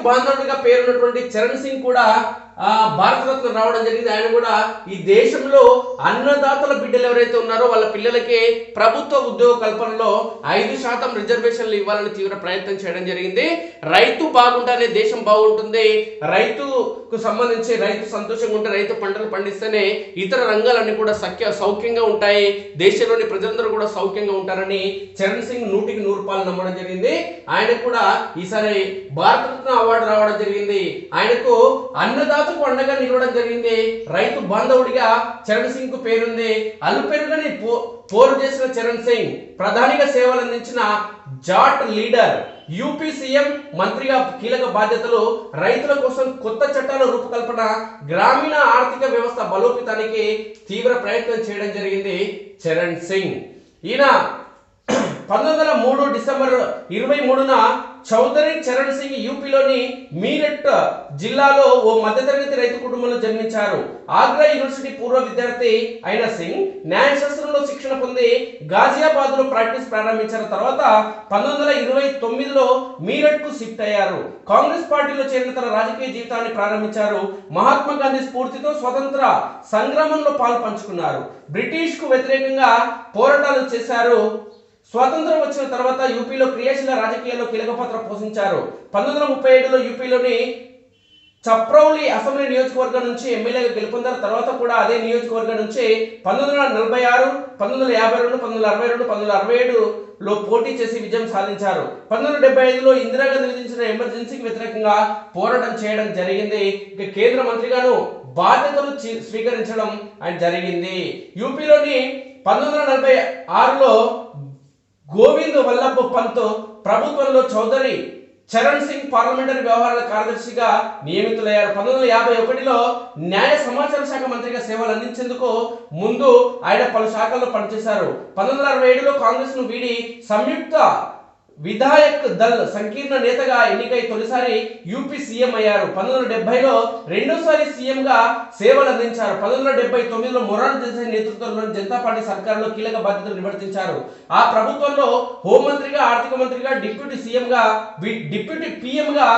బాంధవుడిగా పేరున్నటువంటి చరణ్ సింగ్ కూడా భారతరత్న రావడం జరిగింది. ఆయన కూడా ఈ దేశంలో అన్నదాతల బిడ్డలు ఎవరైతే ఉన్నారో వాళ్ళ పిల్లలకి ప్రభుత్వ ఉద్యోగ కల్పనలో 5% రిజర్వేషన్లు ఇవ్వాలని తీవ్ర ప్రయత్నం చేయడం జరిగింది. రైతు బాగుంటేనే దేశం బాగుంటుంది, రైతుకు సంబంధించి రైతు సంతోషంగా ఉంటే, రైతు పంటలు పండిస్తేనే ఇతర రంగాలన్నీ కూడా సౌఖ్యంగా ఉంటాయి, దేశంలోని ప్రజలందరూ కూడా సౌఖ్యంగా ఉంటారని చరణ్ సింగ్ 100% నమ్మడం జరిగింది. ఆయనకు కూడా ఈసారి భారతరత్న అవార్డు రావడం జరిగింది. ఆయనకు అన్నదాతకు అండగా నిలవడం జరిగింది. రైతు బాంధవుడిగా చరణ్ సింగ్ కు పేరుంది. అల్లుపెరుగని పోరు చేసిన చరణ్ సింగ్ ప్రధానిగా సేవలు అందించిన జాట్ లీడర్, యూపీ సీఎం, మంత్రిగా కీలక బాధ్యతలు, రైతుల కోసం కొత్త చట్టాల రూపకల్పన, గ్రామీణ ఆర్థిక వ్యవస్థ బలోపేతానికి తీవ్ర ప్రయత్నం చేయడం జరిగింది చరణ్ సింగ్. ఈయన 1903 డిసెంబర్ 23న చౌదరి చరణ్ సింగ్ యూపీలోని మీరట్ జిల్లాలో ఓ మధ్యతరగతి రైతు కుటుంబంలో జన్మించారు. ఆగ్రా యూనివర్సిటీ పూర్వ విద్యార్థి అయిన సింగ్ న్యాయశాస్త్రంలో శిక్షణ పొంది గాజియాబాద్ లో ప్రాక్టీస్ ప్రారంభించారు. తర్వాత 1929లో మీరట్ కు షిఫ్ట్ అయ్యారు. కాంగ్రెస్ పార్టీలో చేరిన తన రాజకీయ జీవితాన్ని ప్రారంభించారు. మహాత్మా గాంధీ స్ఫూర్తితో స్వతంత్ర సంగ్రామంలో పాలు పంచుకున్నారు. బ్రిటిష్ కు వ్యతిరేకంగా పోరాటాలు చేశారు. స్వాతంత్రం వచ్చిన తర్వాత యూపీలో క్రియాశీల రాజకీయాల్లో కీలక పాత్ర పోషించారు. 1937లో యూపీలోని చప్రౌలి అసెంబ్లీ నియోజకవర్గం నుంచి ఎమ్మెల్యేగా గెలుపొందారు. తర్వాత కూడా అదే నియోజకవర్గం నుంచి 1946, 1952, 1962, 1967లో పోటీ చేసి విజయం సాధించారు. 1975లో ఇందిరాగాంధీ విధించిన ఎమర్జెన్సీకి వ్యతిరేకంగా పోరాటం చేయడం జరిగింది. ఇక కేంద్ర మంత్రిగాను బాధ్యతలు స్వీకరించడం జరిగింది. యూపీలోని 1946లో గోవింద్ వల్లభ్ పంత్ ప్రభుత్వంలో చౌదరి చరణ్ సింగ్ పార్లమెంటరీ వ్యవహారాల కార్యదర్శిగా నియమితులయ్యారు. 1951లో న్యాయ సమాచార శాఖ మంత్రిగా సేవలు అందించేందుకు ముందు ఆయన పలు శాఖల్లో పనిచేశారు. 1967లో కాంగ్రెస్ ను వీడి సంయుక్త విధాయక్ దళ్ సంకీర్ణ నేతగా ఎన్నికై తొలిసారి యూపీ సీఎం అయ్యారు. 1970లో రెండోసారి సీఎం గా సేవలు అందించారు. 1979లో మొరార్జీ దేశాయ్ నేతృత్వంలోని జనతా పార్టీ సర్కారులో కీలక బాధ్యతలు నిర్వర్తించారు. ఆ ప్రభుత్వంలో హోంమంత్రిగా, ఆర్థిక మంత్రిగా, డిప్యూటీ పీఎం గా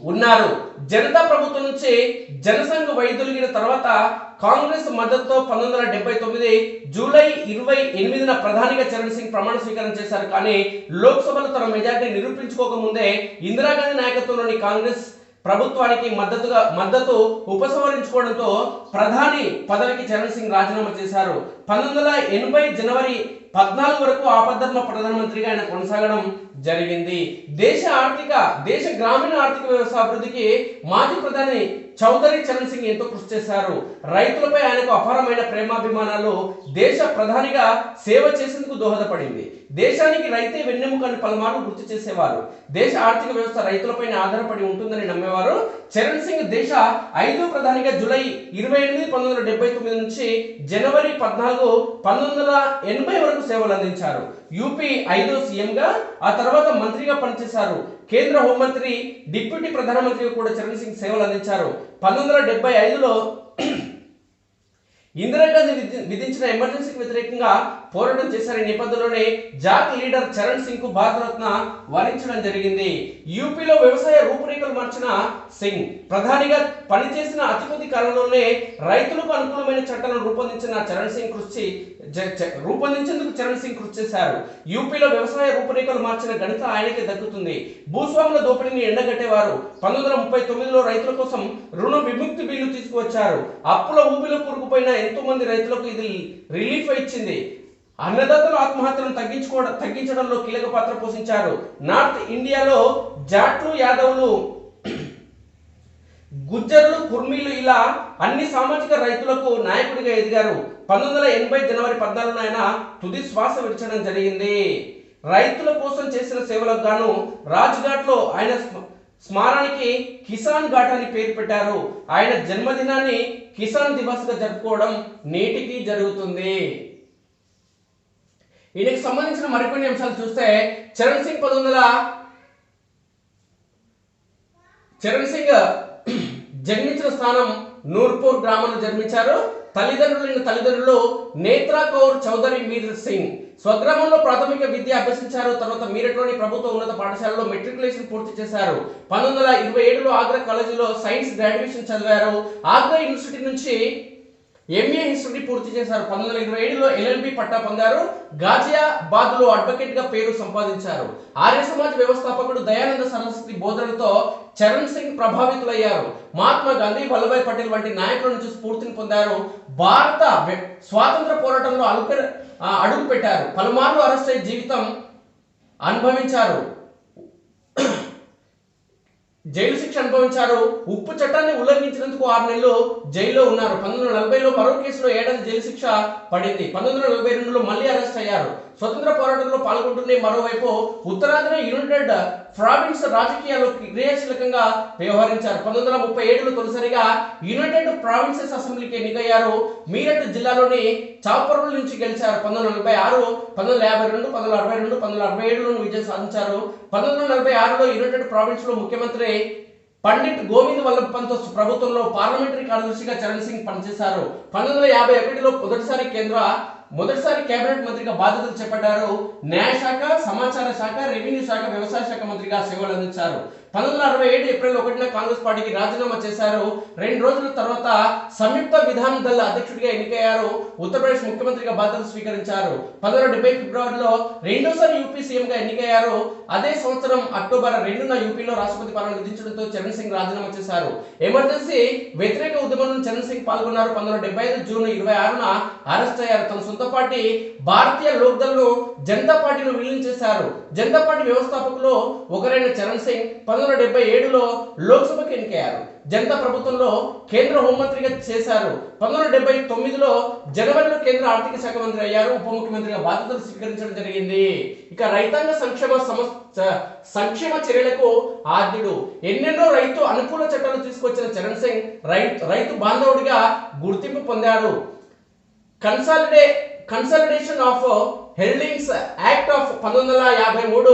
ఉన్నారు. జనతా ప్రభుత్వం నుంచి జనసంఘ్ వైదొలిగిన తర్వాత కాంగ్రెస్ మద్దతుతో 1979 జూలై 28న ప్రధానిగా చరణ్ సింగ్ ప్రమాణ స్వీకారం చేశారు. కానీ లోక్సభలో తన మెజార్టీ నిరూపించుకోకముందే ఇందిరాగాంధీ నాయకత్వంలోని కాంగ్రెస్ ప్రభుత్వానికి మద్దతు ఉపసంహరించుకోవడంతో ప్రధాని పదవికి చరణ్ సింగ్ రాజీనామా చేశారు. 1980 జనవరి 14 వరకు ఆపద్ధర్మ ప్రధానమంత్రిగా ఆయన కొనసాగడం జరిగింది. దేశ గ్రామీణ ఆర్థిక వ్యవస్థ అభివృద్ధికి మాజీ ప్రధాని చౌదరి చరణ్ సింగ్ ఎంతో కృషి చేశారు. రైతులపై ఆయనకు అపారమైన ప్రేమాభిమానాలు దేశ ప్రధానిగా సేవ చేసేందుకు దోహదపడింది. దేశానికి రైతే వెన్నెముక అని పలుమార్లు గుర్తు చేసేవారు. దేశ ఆర్థిక వ్యవస్థ రైతులపైన ఆధారపడి ఉంటుందని నమ్మేవారు. చరణ్ సింగ్ దేశ 5వ ప్రధానిగా జూలై 28, 1979 నుంచి జనవరి 14, 1980 వరకు సేవలు అందించారు. యూపీ 5వ సీఎంగా, ఆ తర్వాత మంత్రిగా పనిచేశారు. కేంద్ర హోంమంత్రి, డిప్యూటీ ప్రధానమంత్రిగా కూడా చరణ్ సింగ్ సేవలు అందించారు. 1975లో ఇందిరాగాంధీ విధించిన ఎమర్జెన్సీకి వ్యతిరేకంగా పోరాటం చేశారు. ఈ నేపథ్యంలోనే జాట్ లీడర్ చరణ్ సింగ్ కు భారతరత్న వరించడం జరిగింది. యూపీలో వ్యవసాయ రూపురేఖలు మార్చిన సింగ్ ప్రధానిగా పనిచేసిన అతి కొద్ది కాలంలోనే రైతులకు అనుకూలమైన చట్టాలను రూపొందించేందుకు చరణ్ సింగ్ కృషి చేశారు. యూపీలో వ్యవసాయ రూపురేఖలు మార్చిన ఘనత ఆయనకే దక్కుతుంది. భూస్వాముల దోపిడీని ఎండగట్టేవారు. 1939లో రైతుల కోసం రుణ విముక్తి బిల్లు తీసుకువచ్చారు. అప్పుల ఊబిలో కూరుకుపోయిన ఎంతో మంది రైతులకు ఇది రిలీఫ్ ఇచ్చింది. అన్నదాతల ఆత్మహత్యలను తగ్గించడంలో కీలక పాత్ర పోషించారు. నార్త్ ఇండియాలో జాట్లు, యాదవులు, గుజ్జరులు, కుర్మీలు ఇలా అన్ని సామాజిక రైతులకు నాయకుడిగా ఎదిగారు. 1980 జనవరి 14న ఆయన తుది శ్వాస విడిచడం జరిగింది. రైతుల కోసం చేసిన సేవలకు గాను రాజ్ఘాట్ లో ఆయన స్మారానికి కిసాన్ ఘాట్ అని పేరు పెట్టారు. ఆయన జన్మదినాన్ని కిసాన్ దివస్ గా జరుపుకోవడం నేటికి జరుగుతుంది. ఈయనకి సంబంధించిన మరికొన్ని అంశాలు చూస్తే చరణ్ సింగ్ జన్మించిన స్థానం నూర్పూర్ గ్రామంలో జన్మించారు. తల్లిదండ్రులు నేత్రా కౌర్ చౌదరి మీర్ సింగ్, స్వగ్రామంలో ప్రాథమిక విద్య అభ్యసించారు. తర్వాత మీరట్లోని ప్రభుత్వ ఉన్నత పాఠశాలలో మెట్రికులేషన్ పూర్తి చేశారు. 1927లో ఆగ్రా కాలేజీలో సైన్స్ గ్రాడ్యుయేషన్ చదివారు. ఆగ్రా యూనివర్సిటీ నుంచి ఎంఏ హిస్టరీ పూర్తి చేశారు. 1927లో ఎల్ఎల్బి పట్టా పొందారు. గాజియాబాద్ లో అడ్వకేట్ గా పేరు సంపాదించారు. ఆర్య సమాజ్ వ్యవస్థాపకుడు దయానంద సరస్వతి బోధనలతో చరణ్ సింగ్ ప్రభావితులయ్యారు. మహాత్మా గాంధీ, వల్లభాయ్ పటేల్ వంటి నాయకుల నుంచి స్ఫూర్తిని పొందారు. భారత స్వాతంత్ర పోరాటంలో అడుగు పెట్టారు. పలుమార్లు అరెస్ట్ అయి జీవితం అనుభవించారు. జైలు శిక్ష అనుభవించారు. ఉప్పు చట్టాన్ని ఉల్లంఘించినందుకు 6 నెలలు జైల్లో ఉన్నారు. 1940లో మరో కేసులో 7 ఏళ్ల జైలు శిక్ష పడింది. 1942లో మళ్ళీ అరెస్ట్ అయ్యారు. స్వతంత్ర పోరాటంలో పాల్గొంటూనే మరోవైపు ఉత్తరాదిన యునైటెడ్ ప్రావిన్స్ రాజకీయాల్లో క్రియాశీలకంగా వ్యవహరించారు. 1937లో తొలిసారిగా యునైటెడ్ ప్రావిన్సెస్ అసెంబ్లీకి ఎన్నికయ్యారు. మీరట్ జిల్లాలోని చాపర్ల నుంచి గెలిచారు. 1946, 1952, 1962, 1967లో విజయం సాధించారు. 1946లో యునైటెడ్ ప్రావిన్స్ లో ముఖ్యమంత్రి పండిట్ గోవింద్ వల్లభ్ పంత్ ప్రభుత్వంలో పార్లమెంటరీ కార్యదర్శిగా చరణ్ సింగ్ పనిచేశారు. 1951లో మొదటిసారి కేబినెట్ మంత్రిగా బాధ్యతలు చేపట్టారు. న్యాయశాఖ, సమాచార శాఖ, రెవెన్యూ శాఖ, వ్యవసాయ శాఖ మంత్రిగా సేవలు అందించారు. 1967 ఏప్రిల్ 1న కాంగ్రెస్ పార్టీకి రాజీనామా చేశారు. 2 రోజుల తర్వాత సంయుక్త విధాన్ దళ్ అధ్యక్షుడిగా ఎన్నికయ్యారు. ఉత్తరప్రదేశ్ ముఖ్యమంత్రిగా బాధ్యతలు స్వీకరించారు. 1970 ఫిబ్రవరిలో రెండోసారి యూపీ సీఎంగా ఎన్నికయ్యారు. అదే సంవత్సరం అక్టోబర్ 2న యూపీలో రాష్ట్రపతి పాలన విధించడంతో చరణ్ సింగ్ రాజీనామా చేశారు. ఎమర్జెన్సీ వ్యతిరేక ఉద్యమంలో చరణ్ సింగ్ పాల్గొన్నారు. 1975 జూన్ 26న అరెస్ట్ అయ్యారు. తన సొంత పార్టీ భారతీయ లోక్ దళ్ ను జనతా పార్టీలో విలీనం చేశారు. జనతా పార్టీ వ్యవస్థాపకులు ఒకరైన చరణ్ సింగ్ 1977లో లోక్సభకు ఎన్నికయ్యారు. జనతా ప్రభుత్వంలో కేంద్ర హోంమంత్రిగా చేశారు. 1979లో జనవరిలో కేంద్ర ఆర్థిక శాఖ మంత్రి అయ్యారు. ఉప ముఖ్యమంత్రిగా బాధ్యతలు స్వీకరించడం జరిగింది. ఇక రైతాంగ సంక్షేమ చర్యలకు ఆద్యుడు. ఎన్నెన్నో రైతు అనుకూల చట్టాలు తీసుకొచ్చిన చరణ్ సింగ్ రైతు బాంధవుడిగా గుర్తింపు పొందారు. Consolidation of హెల్డింగ్స్ act of 1953,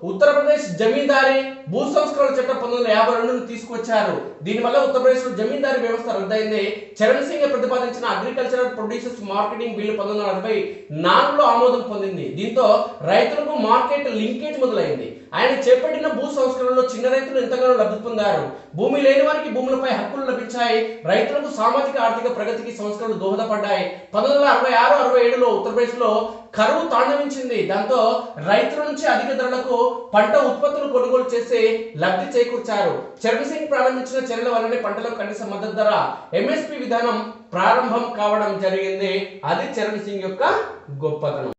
Uttar Pradesh జమీందారీ భూ సంస్కరణ చట్టం 1952ను తీసుకొచ్చారు. దీనివల్ల ఉత్తరప్రదేశ్ లో జమీందారీ వ్యవస్థ రద్దయింది. చరణ్ సింగ్ ప్రతిపాదించిన అగ్రికల్చరల్ ప్రొడ్యూసర్స్ మార్కెటింగ్ బిల్లు 1964లో ఆమోదం పొందింది. దీంతో రైతులకు మార్కెట్ లింకేజ్ మొదలైంది. ఆయన చేపట్టిన భూ సంస్కరణలో చిన్న రైతులు ఎంతగానో లబ్ధి పొందారు. భూమి లేని వారికి భూములపై హక్కులు లభించాయి. రైతులకు సామాజిక ఆర్థిక ప్రగతికి సంస్కరణలు దోహదపడ్డాయి. 1966-67లో ఉత్తరప్రదేశ్ లో కరువు తాండవించింది. దాంతో రైతుల నుంచి అధిక ధరలకు పంట ఉత్పత్తులు కొనుగోలు చేసి లబ్ధి చేకూర్చారు. చరణ్ సింగ్ ప్రారంభించిన చర్యల వల్లనే పంటలకు కనీస మద్దతు ధర ఎంఎస్పి విధానం ప్రారంభం కావడం జరిగింది. అది చరణ్ సింగ్ యొక్క గొప్పతనం.